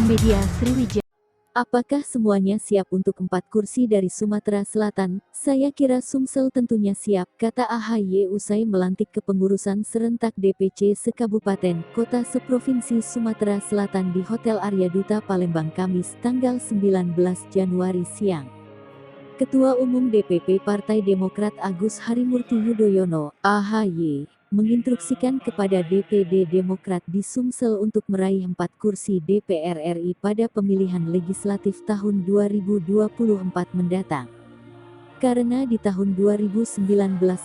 Media Sriwijaya. Apakah semuanya siap untuk 4 kursi dari Sumatera Selatan? Saya kira Sumsel tentunya siap, kata AHY usai melantik kepengurusan serentak DPC sekabupaten kota seprovinsi Sumatera Selatan di Hotel Arya Duta Palembang Kamis tanggal 19 Januari siang. Ketua Umum DPP Partai Demokrat Agus Harimurti Yudhoyono, AHY, menginstruksikan kepada DPD Demokrat di Sumsel untuk meraih 4 kursi DPR RI pada pemilihan legislatif tahun 2024 mendatang. Karena di tahun 2019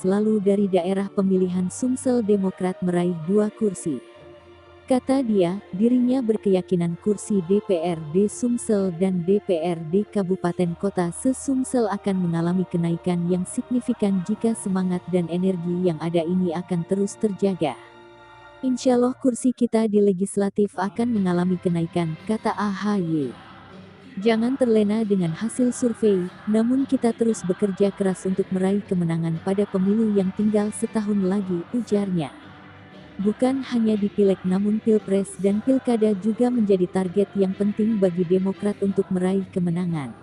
lalu dari daerah pemilihan Sumsel Demokrat meraih 2 kursi. Kata dia, dirinya berkeyakinan kursi DPRD Sumsel dan DPRD Kabupaten Kota se-Sumsel akan mengalami kenaikan yang signifikan jika semangat dan energi yang ada ini akan terus terjaga. Insya Allah kursi kita di legislatif akan mengalami kenaikan, kata AHY. Jangan terlena dengan hasil survei, namun kita terus bekerja keras untuk meraih kemenangan pada pemilu yang tinggal setahun lagi, ujarnya. Bukan hanya di Pileg namun Pilpres dan Pilkada juga menjadi target yang penting bagi Demokrat untuk meraih kemenangan.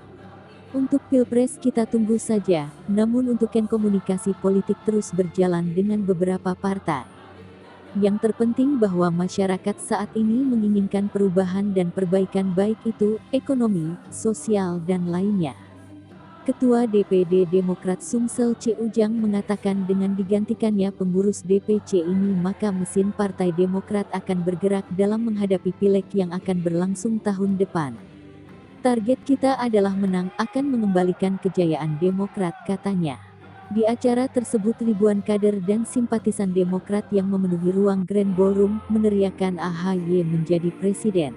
Untuk Pilpres kita tunggu saja, namun untuk komunikasi politik terus berjalan dengan beberapa partai. Yang terpenting bahwa masyarakat saat ini menginginkan perubahan dan perbaikan baik itu ekonomi, sosial dan lainnya. Ketua DPD Demokrat Sumsel C. Ujang mengatakan dengan digantikannya pengurus DPC ini maka mesin Partai Demokrat akan bergerak dalam menghadapi Pileg yang akan berlangsung tahun depan. Target kita adalah menang, akan mengembalikan kejayaan Demokrat, katanya. Di acara tersebut ribuan kader dan simpatisan Demokrat yang memenuhi ruang Grand Ballroom meneriakan AHY menjadi presiden.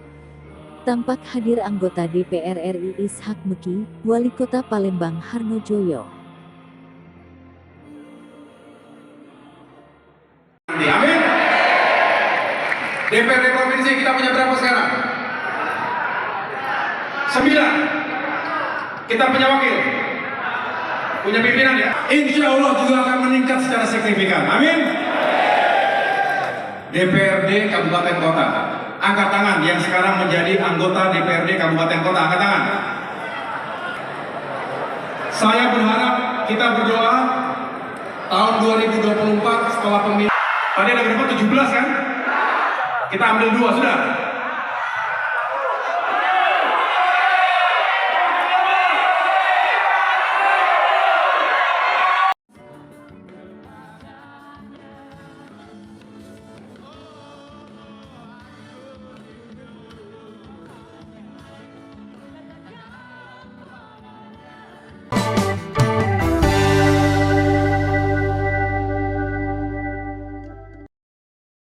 Tampak hadir anggota DPR RI Ishak Meki, Wali Kota Palembang Harno Joyo. Amin. DPRD provinsi kita punya berapa sekarang? 9. Kita punya wakil, punya pimpinan ya. Insya Allah juga akan meningkat secara signifikan. Amin. DPRD Kabupaten Kota. Angkat tangan yang sekarang menjadi anggota DPRD Kabupaten Kota, angkat tangan. Saya berharap kita berdoa tahun 2024 setelah pemilu. Tadi ada berapa? 17 kan? Kita ambil 2 sudah.